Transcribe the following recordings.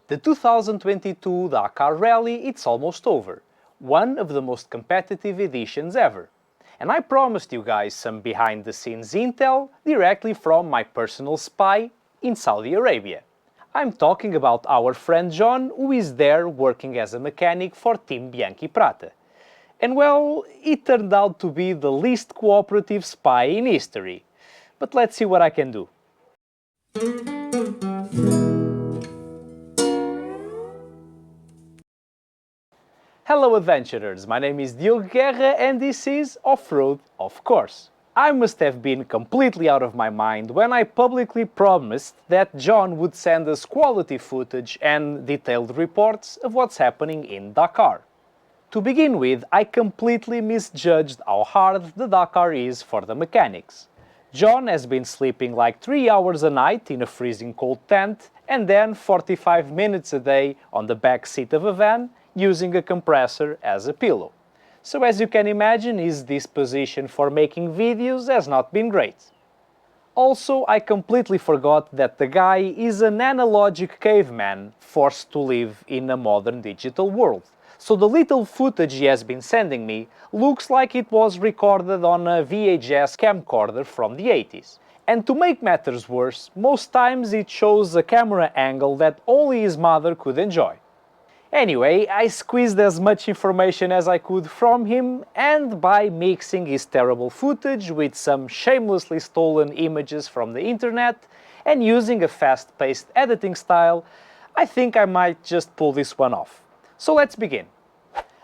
The 2022 Dakar Rally, it's almost over. One of the most competitive editions ever. And I promised you guys some behind-the-scenes intel directly from my personal spy in Saudi Arabia. I'm talking about our friend John, who is there working as a mechanic for Team Bianchi Prata. And well, it turned out to be the least cooperative spy in history. But let's see what I can do. Hello adventurers, my name is Diogo Guerra and this is OFFroad-OFFcourse. I must have been completely out of my mind when I publicly promised that John would send us quality footage and detailed reports of what's happening in Dakar. To begin with, I completely misjudged how hard the Dakar is for the mechanics. John has been sleeping like 3 hours a night in a freezing cold tent and then 45 minutes a day on the back seat of a van using a compressor as a pillow. So as you can imagine, his disposition for making videos has not been great. Also, I completely forgot that the guy is an analogic caveman forced to live in a modern digital world. So the little footage he has been sending me looks like it was recorded on a VHS camcorder from the 80s. And to make matters worse, most times it shows a camera angle that only his mother could enjoy. Anyway, I squeezed as much information as I could from him, and by mixing his terrible footage with some shamelessly stolen images from the internet and using a fast-paced editing style, I think I might just pull this one off. So let's begin.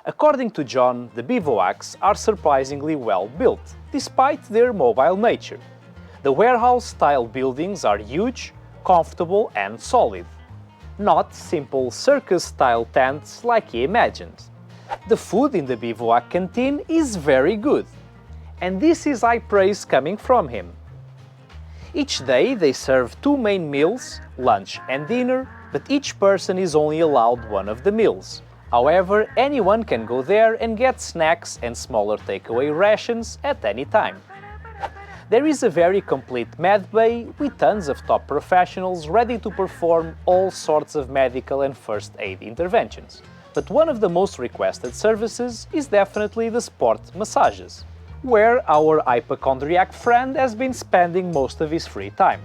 According to John, the bivouacs are surprisingly well built, despite their mobile nature. The warehouse-style buildings are huge, comfortable and solid. Not simple circus-style tents like he imagined. The food in the bivouac canteen is very good, and this is high praise coming from him. Each day they serve 2 main meals, lunch and dinner, but each person is only allowed one of the meals. However, anyone can go there and get snacks and smaller takeaway rations at any time. There is a very complete med bay with tons of top professionals ready to perform all sorts of medical and first aid interventions. But one of the most requested services is definitely the sport massages, where our hypochondriac friend has been spending most of his free time.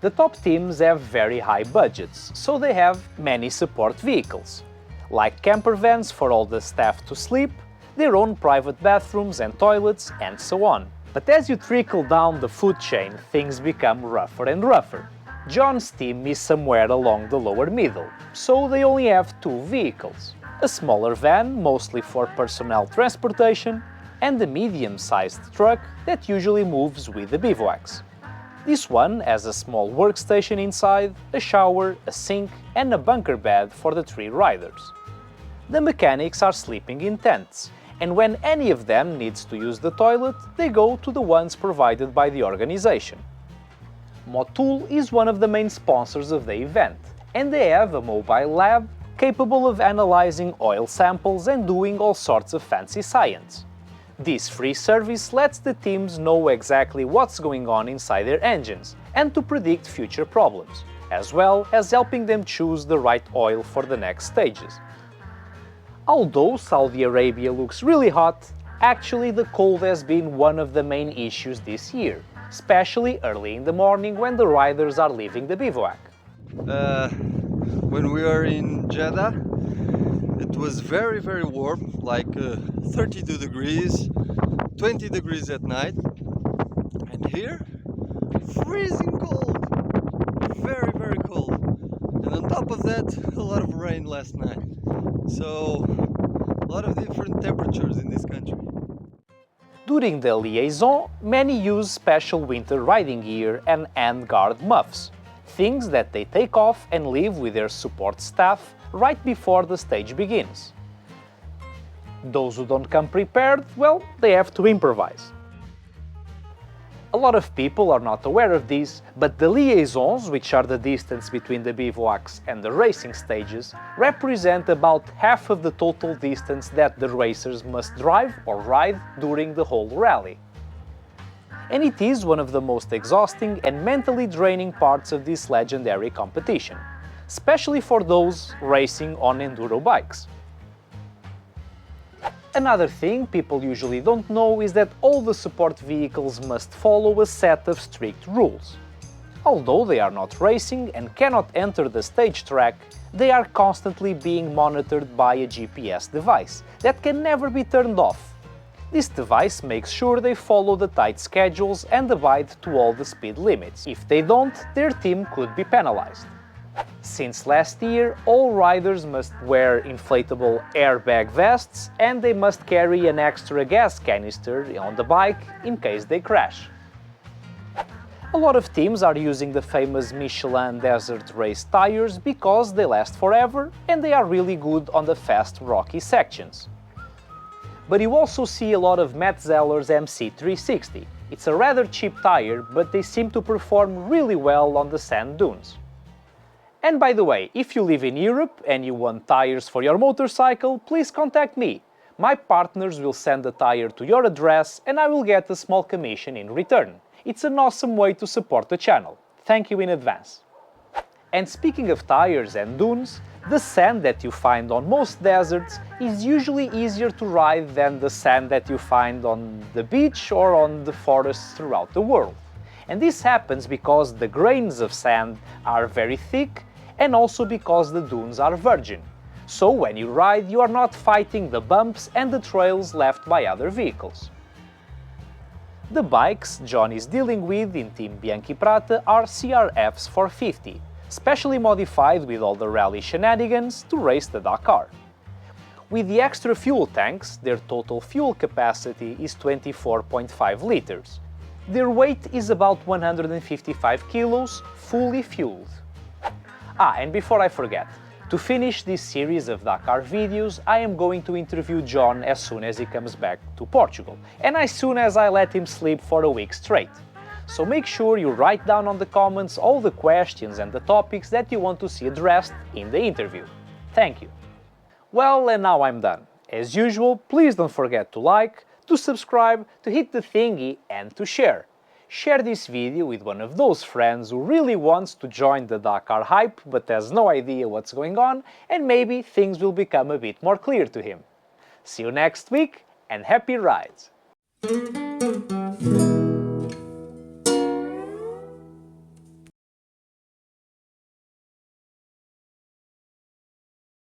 The top teams have very high budgets, so they have many support vehicles, like camper vans for all the staff to sleep, their own private bathrooms and toilets, and so on. But as you trickle down the food chain, things become rougher and rougher. John's team is somewhere along the lower middle, so they only have 2 vehicles. A smaller van, mostly for personnel transportation, and a medium-sized truck that usually moves with the bivouacs. This one has a small workstation inside, a shower, a sink, and a bunker bed for the 3 riders. The mechanics are sleeping in tents, and when any of them needs to use the toilet, they go to the ones provided by the organization. Motul is one of the main sponsors of the event, and they have a mobile lab capable of analyzing oil samples and doing all sorts of fancy science. This free service lets the teams know exactly what's going on inside their engines and to predict future problems, as well as helping them choose the right oil for the next stages. Although Saudi Arabia looks really hot, actually the cold has been one of the main issues this year, especially early in the morning when the riders are leaving the bivouac. When we were in Jeddah, it was very warm, like 32 degrees, 20 degrees at night, and here, freezing cold, very cold, and on top of that, a lot of rain last night. So, a lot of different temperatures in this country. During the liaison, many use special winter riding gear and hand guard muffs, things that they take off and leave with their support staff right before the stage begins. Those who don't come prepared, well, they have to improvise. A lot of people are not aware of this, but the liaisons, which are the distance between the bivouacs and the racing stages, represent about half of the total distance that the racers must drive or ride during the whole rally. And it is one of the most exhausting and mentally draining parts of this legendary competition. especially for those racing on enduro bikes. Another thing people usually don't know is that all the support vehicles must follow a set of strict rules. Although they are not racing and cannot enter the stage track, they are constantly being monitored by a GPS device that can never be turned off. This device makes sure they follow the tight schedules and abide to all the speed limits. If they don't, their team could be penalized. Since last year, all riders must wear inflatable airbag vests and they must carry an extra gas canister on the bike in case they crash. A lot of teams are using the famous Michelin Desert Race tires because they last forever and they are really good on the fast rocky sections. But you also see a lot of Metzeller's MC360. It's a rather cheap tire, but they seem to perform really well on the sand dunes. And by the way, if you live in Europe and you want tires for your motorcycle, please contact me. My partners will send a tire to your address and I will get a small commission in return. It's an awesome way to support the channel. Thank you in advance. And speaking of tires and dunes, the sand that you find on most deserts is usually easier to ride than the sand that you find on the beach or on the forests throughout the world. And this happens because the grains of sand are very thick and also because the dunes are virgin. So when you ride, you are not fighting the bumps and the trails left by other vehicles. The bikes John is dealing with in Team Bianchi Prata are CRFs 450, specially modified with all the rally shenanigans to race the Dakar. With the extra fuel tanks, their total fuel capacity is 24.5 liters. Their weight is about 155 kilos, fully fueled. And before I forget, to finish this series of Dakar videos, I am going to interview John as soon as he comes back to Portugal, and as soon as I let him sleep for a week straight. So make sure you write down on the comments all the questions and the topics that you want to see addressed in the interview. Thank you. Well, and now I'm done. As usual, please don't forget to like, to subscribe, to hit the thingy and to share. Share this video with one of those friends who really wants to join the Dakar hype but has no idea what's going on, and maybe things will become a bit more clear to him. See you next week and happy rides!